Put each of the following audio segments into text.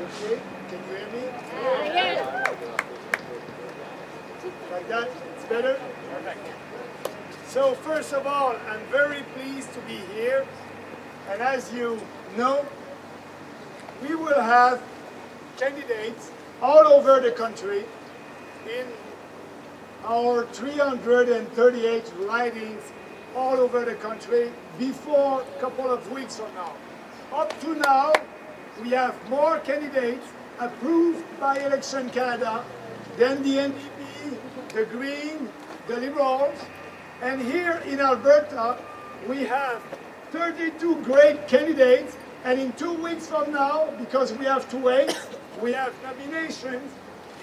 Okay, can you hear me? Yes. Like that? It's better? Perfect. So first of all, I'm very pleased to be here. And as you know, we will have candidates all over the country in our 338 ridings all over the country before a couple of weeks from now. Up to now, we have more candidates approved by Election Canada than the NDP, the Green, the Liberals. And here in Alberta, we have 32 great candidates. And in 2 weeks from now, because we have to wait, we have nominations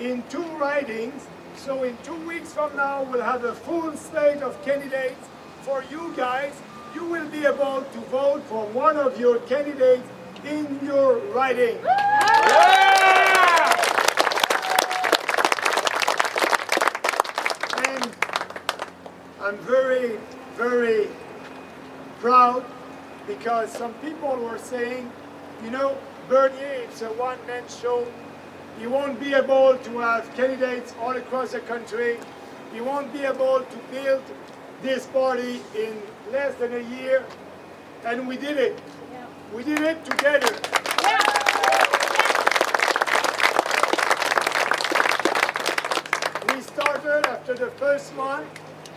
in 2 ridings. So in 2 weeks from now, we'll have a full slate of candidates for you guys. You will be able to vote for one of your candidates in your riding. And I'm very, very proud because some people were saying, you know, Bernier, it's a one-man show. You won't be able to have candidates all across the country. You won't be able to build this party in less than a year. And we did it. Yeah. We did it together. Yeah. We started after the first month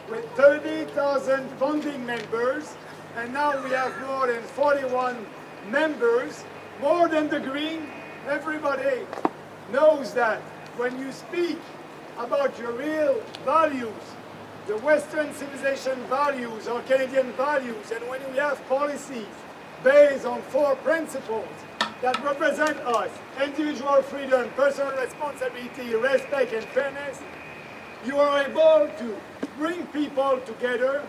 with 30,000 founding members. And now we have more than 41 members, more than the Green. Everybody knows that when you speak about your real values, the Western civilization values or Canadian values, and when we have policies based on 4 principles that represent us, individual freedom, personal responsibility, respect, and fairness, you are able to bring people together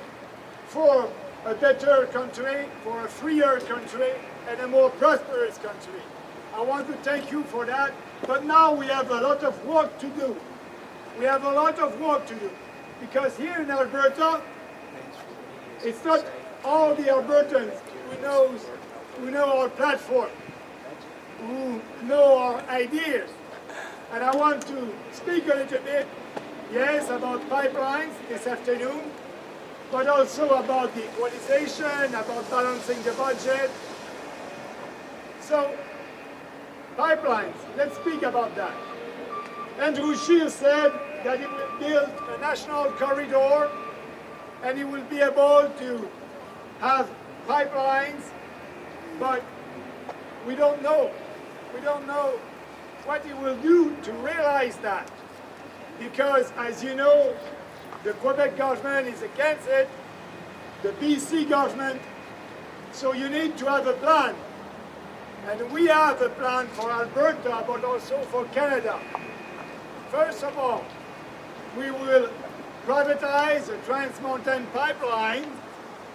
for a better country, for a freer country, and a more prosperous country. I want to thank you for that, but now we have a lot of work to do. We have a lot of work to do, because here in Alberta, it's not all the Albertans who know our platform, who know our ideas. And I want to speak a little bit, yes, about pipelines this afternoon, but also about the equalization, about balancing the budget. So, pipelines, let's speak about that. Andrew Scheer said that he will build a national corridor and he will be able to have pipelines, but we don't know. We don't know what he will do to realize that. Because, as you know, the Quebec government is against it, the BC government, so you need to have a plan. And we have a plan for Alberta, but also for Canada. First of all, we will privatize the Trans Mountain pipeline.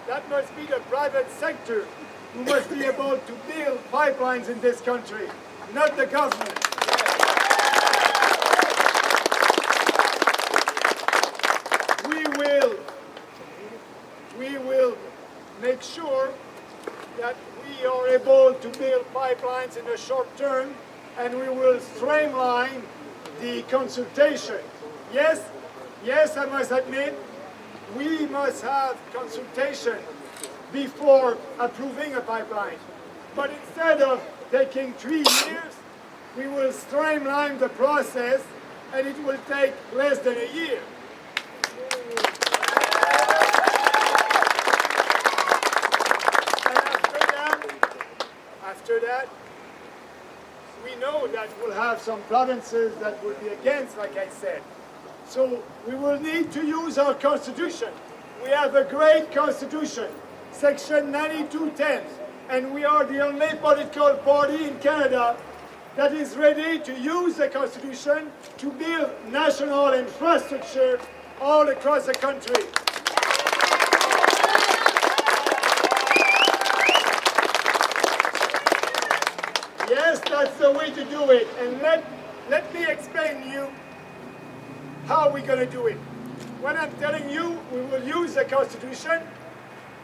That must be the private sector who must be able to build pipelines in this country, not the government. We will make sure that we are able to build pipelines in the short term, and we will streamline the consultation. Yes, I must admit, we must have consultation before approving a pipeline. But instead of taking 3 years, we will streamline the process, and it will take less than a year. After that, we know that we'll have some provinces that will be against, like I said. So we will need to use our constitution. We have a great constitution, section 9210, and we are the only political party in Canada that is ready to use the constitution to build national infrastructure all across the country. Yes, that's the way to do it. And let me explain to you how we're going to do it. When I'm telling you we will use the Constitution,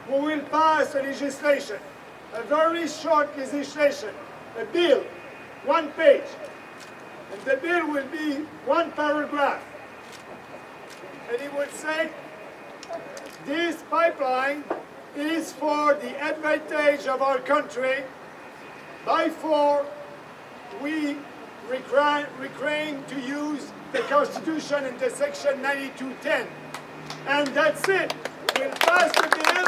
we will pass a legislation, a very short legislation, a bill one page. And the bill will be one paragraph. And it would say, this pipeline is for the advantage of our country. Therefore, we refrain to use the Constitution in the section 9210. And that's it. We'll pass the bill.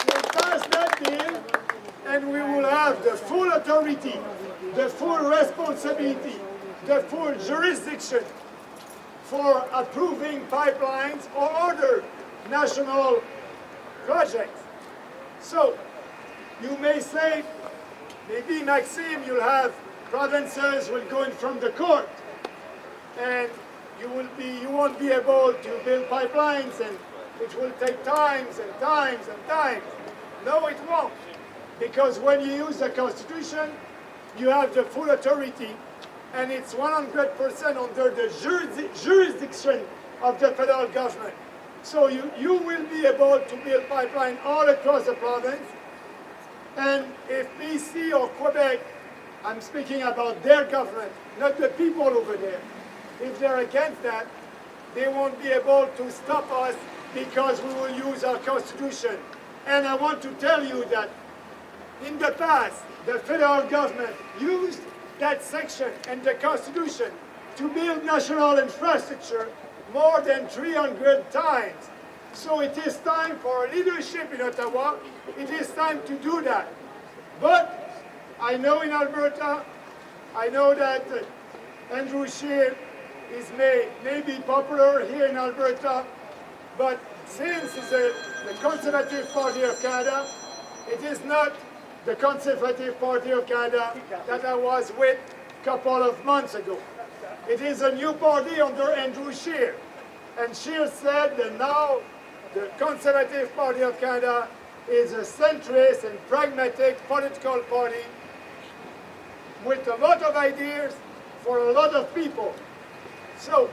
We'll pass that bill, and we will have the full authority, the full responsibility, the full jurisdiction for approving pipelines or other national projects. So, you may say, maybe Maxime, you'll have provinces will go in from the court, and you won't be able to build pipelines, and it will take times and times and times. No, it won't, because when you use the Constitution, you have the full authority, and it's 100% under the jurisdiction of the federal government. So you will be able to build pipeline all across the province. And if BC or Quebec, I'm speaking about their government, not the people over there, if they're against that, they won't be able to stop us because we will use our Constitution. And I want to tell you that in the past, the federal government used that section in the Constitution to build national infrastructure more than 300 times. So it is time for leadership in Ottawa. It is time to do that. But I know in Alberta, I know that Andrew Scheer may be popular here in Alberta, but since it's the Conservative Party of Canada, it is not the Conservative Party of Canada that I was with a couple of months ago. It is a new party under Andrew Scheer. And Scheer said that now the Conservative Party of Canada is a centrist and pragmatic political party with a lot of ideas for a lot of people. So,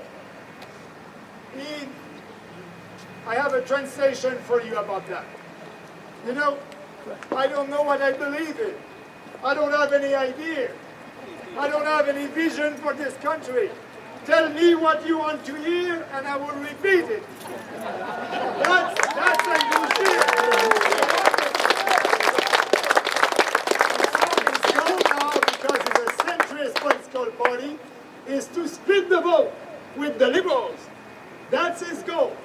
I have a translation for you about that. You know, I don't know what I believe in. I don't have any idea. I don't have any vision for this country. Tell me what you want to hear, and I will repeat it. That's Andrew Scheer. His goal now, because it's a centrist political party, is to split the vote with the Liberals. That's his goal.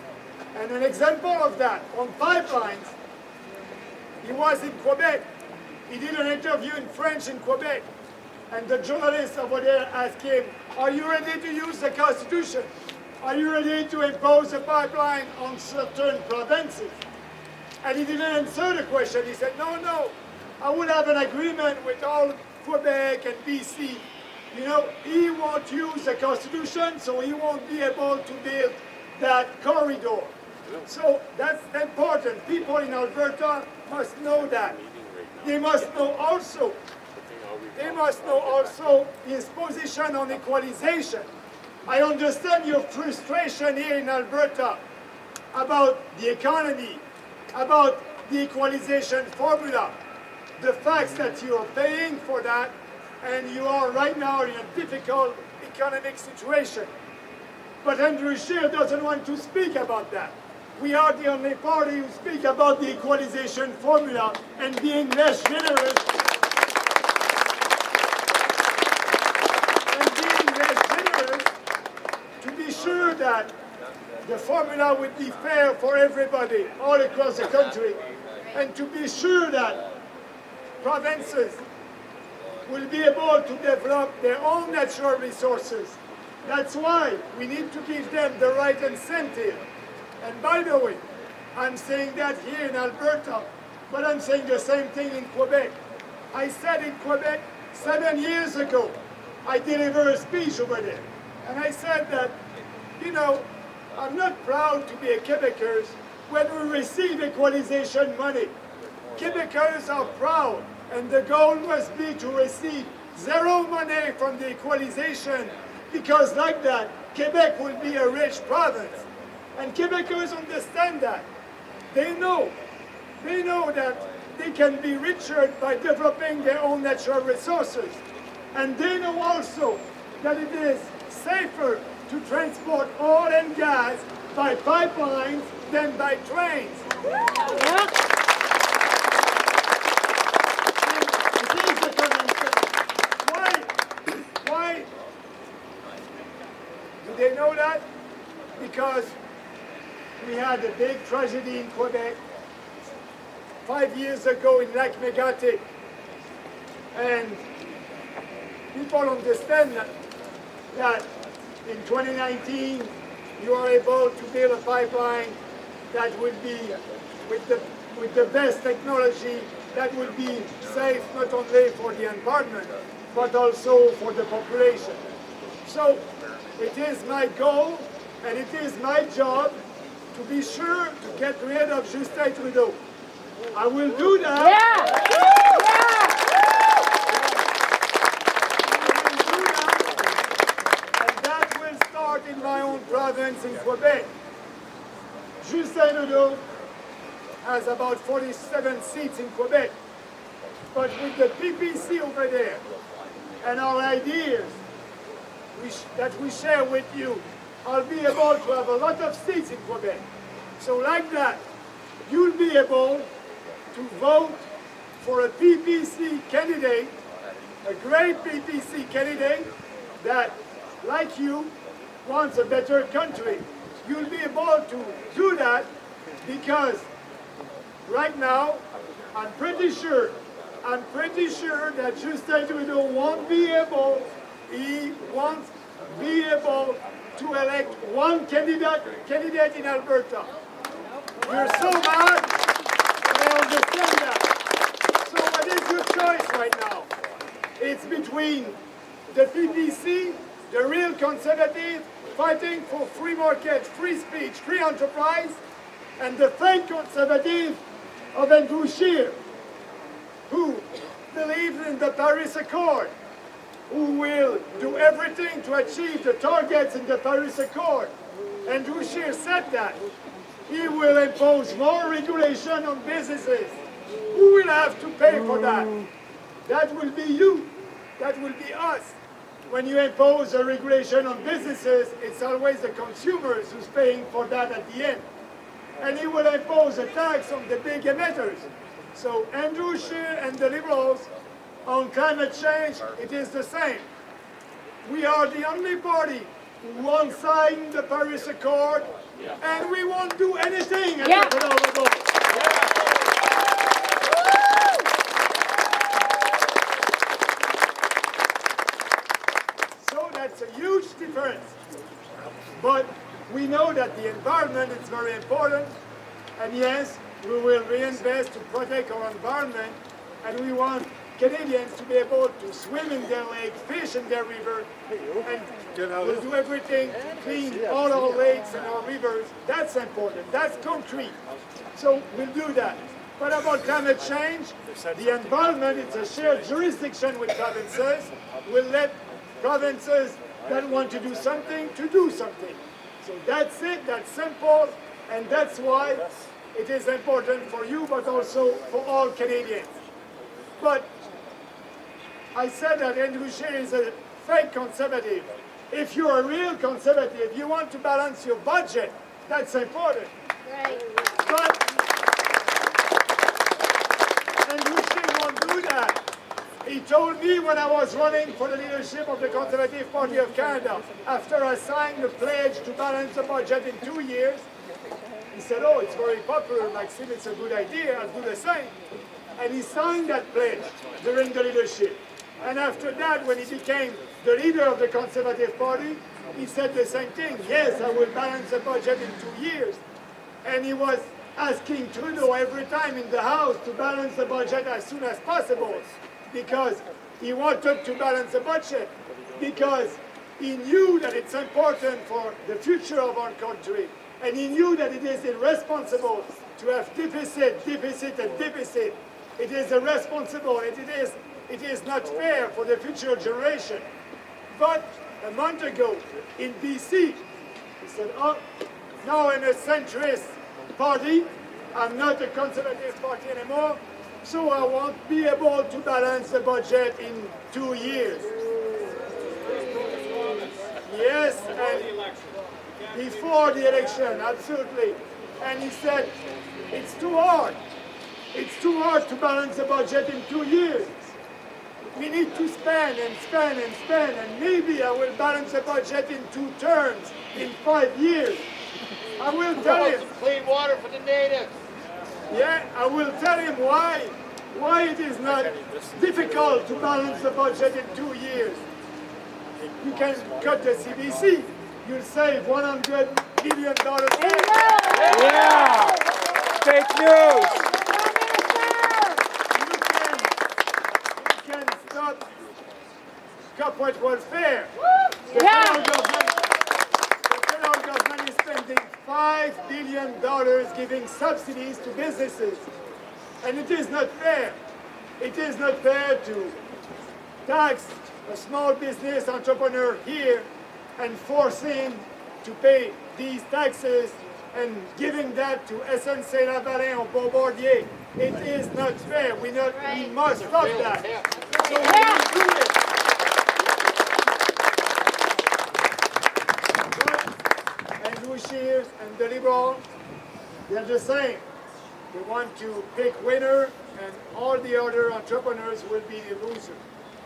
And an example of that, on pipelines, he was in Quebec. He did an interview in French in Quebec. And the journalist over there asked him, are you ready to use the Constitution? Are you ready to impose a pipeline on certain provinces? And he didn't answer the question. He said, no, I will have an agreement with all Quebec and BC. You know, he won't use the Constitution, so he won't be able to build that corridor. So that's important. People in Alberta must know that. They must know also his position on equalization. I understand your frustration here in Alberta about the economy, about the equalization formula, the fact that you are paying for that, and you are right now in a difficult economic situation. But Andrew Scheer doesn't want to speak about that. We are the only party who speak about the equalization formula and being less generous. And being less generous to be sure that the formula would be fair for everybody all across the country, and to be sure that provinces will be able to develop their own natural resources. That's why we need to give them the right incentive. And by the way, I'm saying that here in Alberta, but I'm saying the same thing in Quebec. I said in Quebec 7 years ago, I delivered a speech over there. And I said that, you know, I'm not proud to be a Quebecers when we receive equalization money. Quebecers are proud, and the goal must be to receive zero money from the equalization, because like that, Quebec will be a rich province. And Quebecers understand that. They know that they can be richer by developing their own natural resources. And they know also that it is safer to transport oil and gas by pipelines than by trains. It is the common sense. Why do they know that? Because we had a big tragedy in Quebec 5 years ago in Lac Mégantic, and people understand that in 2019 you are able to build a pipeline that will be with the best technology, that will be safe not only for the environment but also for the population. So it is my goal and it is my job to be sure to get rid of Justin Trudeau. I will do that. I will do that, and that will start in my own province in Quebec. Justin Trudeau has about 47 seats in Quebec, but with the PPC over there and our ideas that we share with you, I'll be able to have a lot of seats in Quebec. So like that, you'll be able to vote for a PPC candidate, a great PPC candidate that, like you, wants a better country. You'll be able to do that because right now, I'm pretty sure that Justin Trudeau won't be able, he won't be able to elect one candidate in Alberta. You're so mad, and I understand that. So what is your choice right now? It's between the PPC, the real conservative, fighting for free market, free speech, free enterprise, and the fake conservative of Andrew Scheer, who believes in the Paris Accord, who will do everything to achieve the targets in the Paris Accord. Andrew Scheer said that. He will impose more regulation on businesses. Who will have to pay for that? That will be you. That will be us. When you impose a regulation on businesses, it's always the consumers who's paying for that at the end. And he will impose a tax on the big emitters. So Andrew Scheer and the Liberals on climate change, it is the same. We are the only party who won't sign the Paris Accord, and we won't do anything at the federal level. So that's a huge difference. But we know that the environment is very important, and yes, we will reinvest to protect our environment, and we want Canadians to be able to swim in their lake, fish in their river, and we'll do everything to clean all our lakes and our rivers. That's important. That's concrete. So we'll do that. But about climate change, the environment, it's a shared jurisdiction with provinces. We'll let provinces that want to do something to do something. So that's it. That's simple. And that's why it is important for you, but also for all Canadians. But I said that Andrew Scheer is a fake conservative. If you're a real conservative, you want to balance your budget. That's important. Right. But Andrew Scheer won't do that. He told me when I was running for the leadership of the Conservative Party of Canada, after I signed the pledge to balance the budget in 2 years, he said, oh, it's very popular, Maxime, it's a good idea, I'll do the same. And he signed that pledge during the leadership. And after that, when he became the leader of the Conservative Party, he said the same thing. Yes, I will balance the budget in 2 years. And he was asking Trudeau every time in the House to balance the budget as soon as possible because he wanted to balance the budget because he knew that it's important for the future of our country. And he knew that it is irresponsible to have deficit. It is irresponsible, it is not fair for the future generation. But a month ago in BC, he said, oh, now I'm a centrist party, I'm not a conservative party anymore, So I won't be able to balance the budget in 2 years. Yes, and before the election, absolutely. And he said, it's too hard. It's too hard to balance the budget in 2 years. We need to spend and spend and spend, and maybe I will balance the budget in 2 terms, in 5 years. I will tell him. Clean water for the natives. Yeah, I will tell him why it is not difficult to balance the budget in 2 years. You can cut the CBC. You'll save $100 billion. Yeah! Fake news! You can stop corporate welfare. The federal government is spending $5 billion giving subsidies to businesses. And it is not fair. It is not fair to tax a small business entrepreneur here and force him to pay these taxes and giving that to SNC-Lavalin or Bombardier. It is not fair. We must stop that. So we will do it. But Andrew Scheer and the Liberals, they're the same. They want to pick winner, and all the other entrepreneurs will be the loser.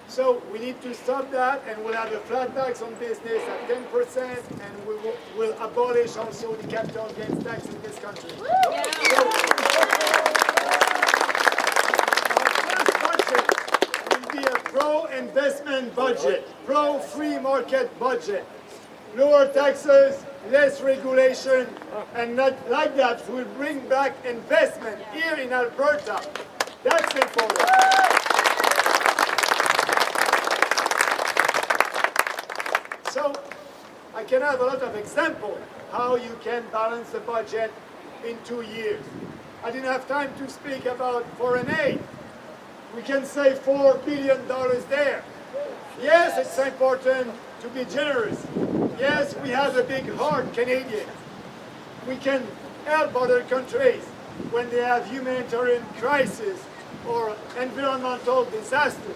So we need to stop that, and we'll have a flat tax on business at 10%, and we will abolish also the capital gains tax in this country. Our first budget will be a pro-investment budget, pro-free market budget. Lower taxes, less regulation, and not like that will bring back investment here in Alberta. That's important. So I can have a lot of examples how you can balance the budget in 2 years. I didn't have time to speak about foreign aid. We can save $4 billion there. Yes, it's important to be generous. Yes, we have a big heart, Canadians. We can help other countries when they have humanitarian crisis or environmental disaster.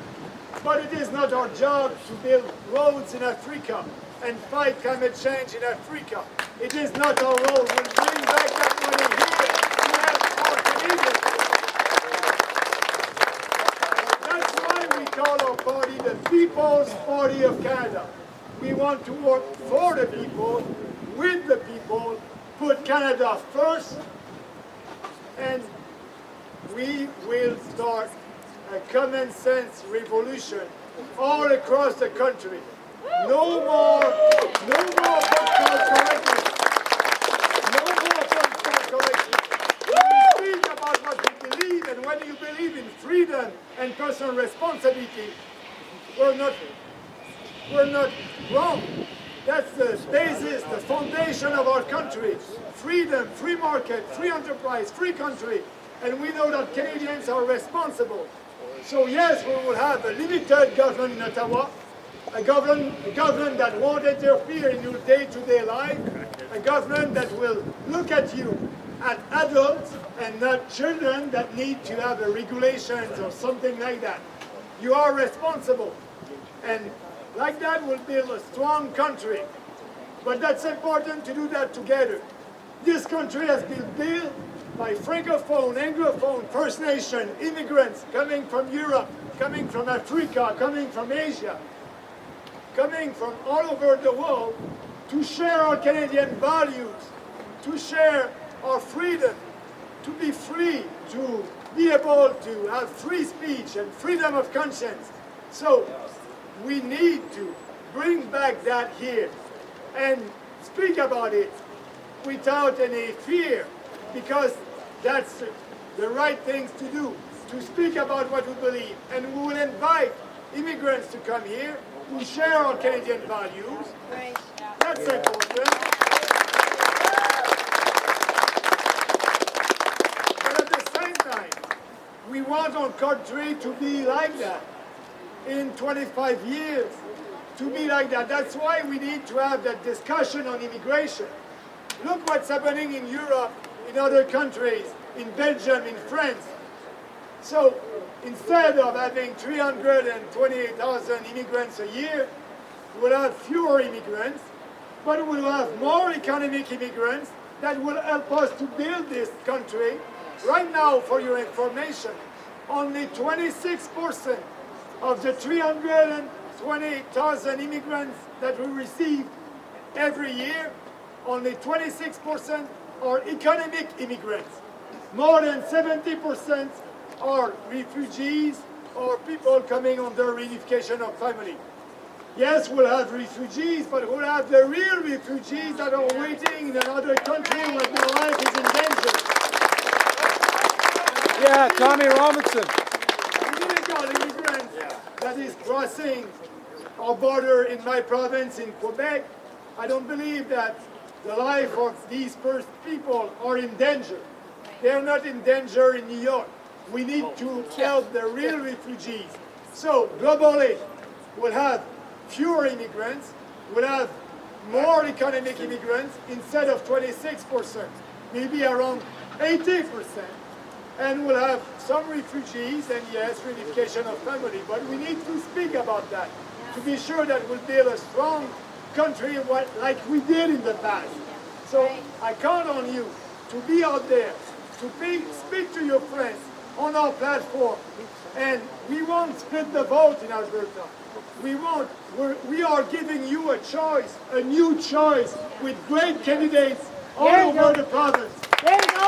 But it is not our job to build roads in Africa and fight climate change in Africa. It is not our role. We'll bring back that money here to help our Canadians. That's why we call our party the People's Party of Canada. We want to work for the people, with the people, put Canada first, and we will start a common sense revolution all across the country. No more political correctness. No more political correctness. When we speak about what we believe, and when you believe in freedom and personal responsibility, we're not wrong. That's the basis, the foundation of our country. Freedom, free market, free enterprise, free country. And we know that Canadians are responsible. So yes, we will have a limited government in Ottawa, a government that won't interfere in your day-to-day life, a government that will look at you as adults and not children that need to have a regulations or something like that. You are responsible. And like that, we'll build a strong country. But that's important to do that together. This country has been built by Francophone, Anglophone, First Nation, immigrants coming from Europe, coming from Africa, coming from Asia, coming from all over the world to share our Canadian values, to share our freedom, to be free, to be able to have free speech and freedom of conscience. So we need to bring back that here and speak about it without any fear, because that's the right things to do, to speak about what we believe. And we will invite immigrants to come here, to share our Canadian values. That's important. But at the same time, we want our country to be like that in 25 years, to be like that. That's why we need to have that discussion on immigration. Look what's happening in Europe, in other countries, in Belgium, in France. So instead of having 328,000 immigrants a year, we'll have fewer immigrants, but we'll have more economic immigrants that will help us to build this country. Right now, for your information, only 26% of the 320,000 immigrants that we receive every year, only 26% are economic immigrants. More than 70% are refugees or people coming under reunification of family. Yes, we'll have refugees, but we'll have the real refugees that are waiting in another country where their life is in danger. Yeah, Tommy Robinson. Illegal immigrants that is crossing our border in my province in Quebec. I don't believe that the life of these first people are in danger. They're not in danger in New York. We need to help the real refugees. So globally, we'll have fewer immigrants, we'll have more economic immigrants instead of 26%, maybe around 80%. And we'll have some refugees and yes, reunification of family. But we need to speak about that to be sure that we'll build a strong country like we did in the past. So I count on you to be out there, to speak to your friends on our platform. And we won't split the vote in Alberta. We won't. We are giving you a choice, a new choice, with great candidates all over the province. There you go.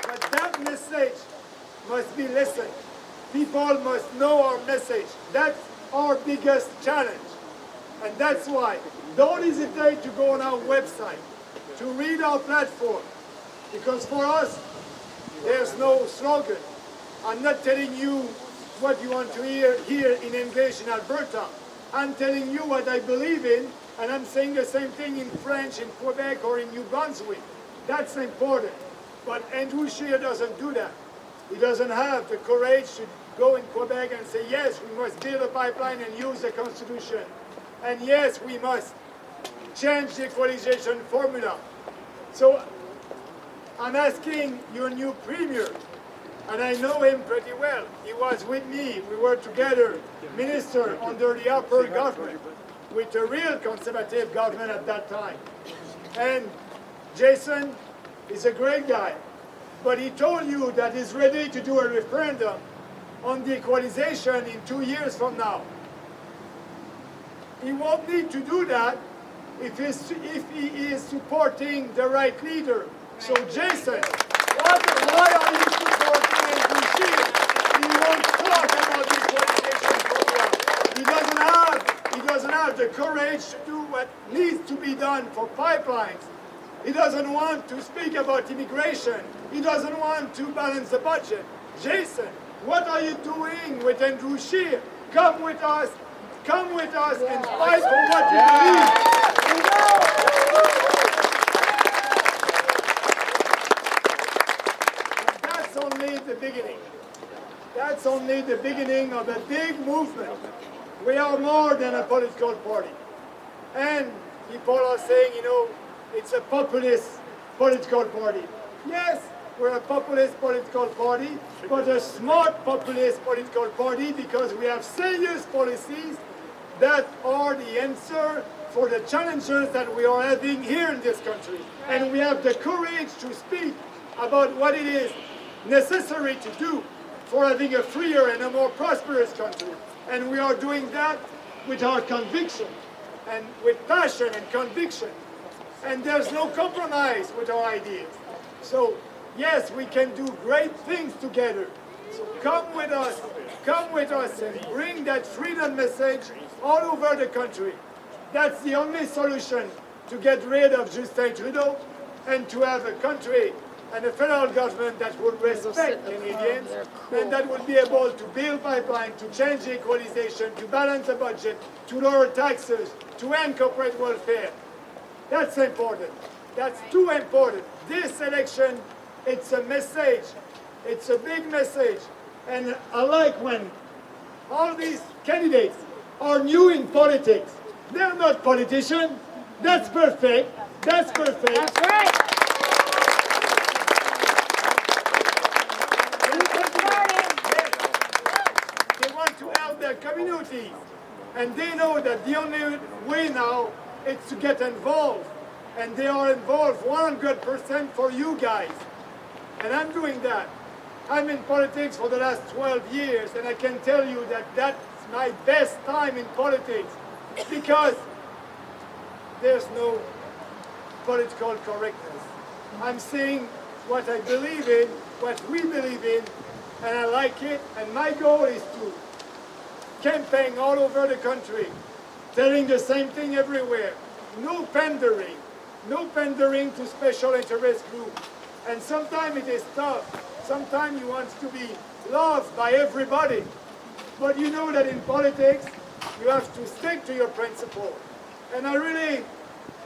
But that message must be listened. People must know our message. That's our biggest challenge. And that's why, don't hesitate to go on our website, to read our platform. Because for us, there's no slogan. I'm not telling you what you want to hear here in English in Alberta. I'm telling you what I believe in, and I'm saying the same thing in French in Quebec or in New Brunswick. That's important. But Andrew Scheer doesn't do that. He doesn't have the courage to go in Quebec and say, yes, we must build a pipeline and use the Constitution. And yes, we must change the equalization formula. So I'm asking your new premier, and I know him pretty well. He was with me. We were together, minister under the upper government, with a real conservative government at that time. And Jason is a great guy, but he told you that he's ready to do a referendum on the equalization in 2 years from now. He won't need to do that if he is supporting the right leader. So Jason, why are you supporting Andrew Scheer? He won't talk about the equalization program. He doesn't have the courage to do what needs to be done for pipelines. He doesn't want to speak about immigration. He doesn't want to balance the budget. Jason, what are you doing with Andrew Scheer? Come with us and fight for what you believe. That's only the beginning. That's only the beginning of a big movement. We are more than a political party. And people are saying, it's a populist political party. Yes, we're a populist political party, but a smart populist political party because we have serious policies that are the answer for the challenges that we are having here in this country. And we have the courage to speak about what it is necessary to do for having a freer and a more prosperous country. And we are doing that with our conviction and with passion and conviction. And there's no compromise with our ideas. So yes, we can do great things together. So come with us and bring that freedom message all over the country. That's the only solution to get rid of Justin Trudeau and to have a country and a federal government that will respect Canadians and that will be able to build pipelines, to change the equalization, to balance the budget, to lower taxes, to end corporate welfare. That's important. That's too important. This election, it's a message. It's a big message. And I like when all these candidates are new in politics. They're not politicians. That's perfect. That's perfect. That's right. They want to help their communities. And they know that the only way now is to get involved. And they are involved 100% for you guys. And I'm doing that. I'm in politics for the last 12 years, and I can tell you that that's my best time in politics because there's no political correctness. I'm saying what I believe in, what we believe in, and I like it. And my goal is to campaign all over the country, telling the same thing everywhere. No pandering. No pandering to special interest groups. And sometimes it is tough. Sometimes you want to be loved by everybody. But you know that in politics, you have to stick to your principle. And I really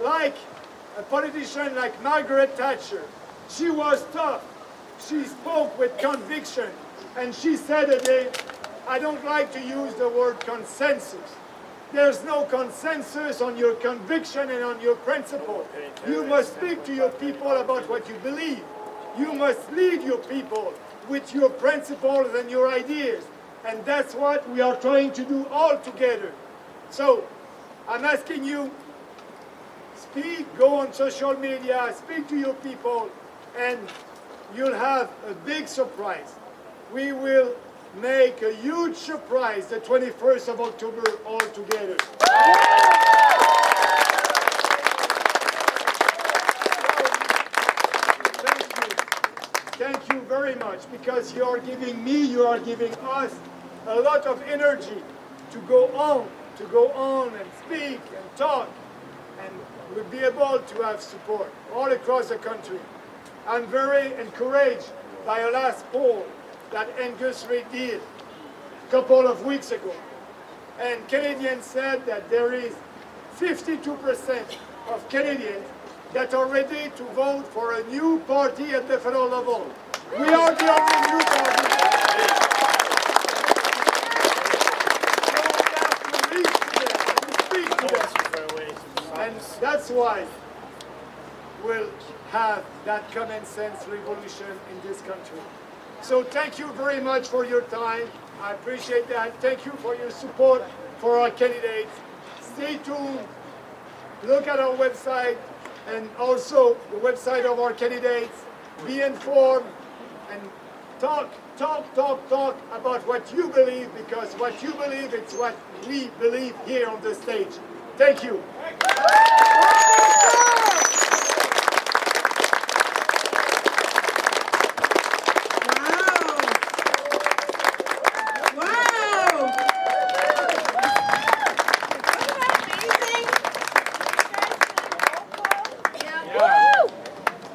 like a politician like Margaret Thatcher. She was tough. She spoke with conviction. And she said a day, I don't like to use the word consensus. There's no consensus on your conviction and on your principle. You must speak to your people about what you believe. You must lead your people with your principles and your ideas. And that's what we are trying to do all together. So, I'm asking you, speak, go on social media, speak to your people, and you'll have a big surprise. We will make a huge surprise the 21st of October all together. Thank you very much, because you are giving me, you are giving us a lot of energy to go on and speak and talk, and we'll be able to have support all across the country. I'm very encouraged by a last poll that Angus Reid did a couple of weeks ago. And Canadians said that there is 52% of Canadians that are ready to vote for a new party at the federal level. We are the only new party. So we have to reach to them, to speak to them. And that's why we'll have that common sense revolution in this country. So thank you very much for your time. I appreciate that. Thank you for your support for our candidates. Stay tuned. Look at our website and also the website of our candidates. Be informed and talk about what you believe, because what you believe is what we believe here on the stage. Thank you.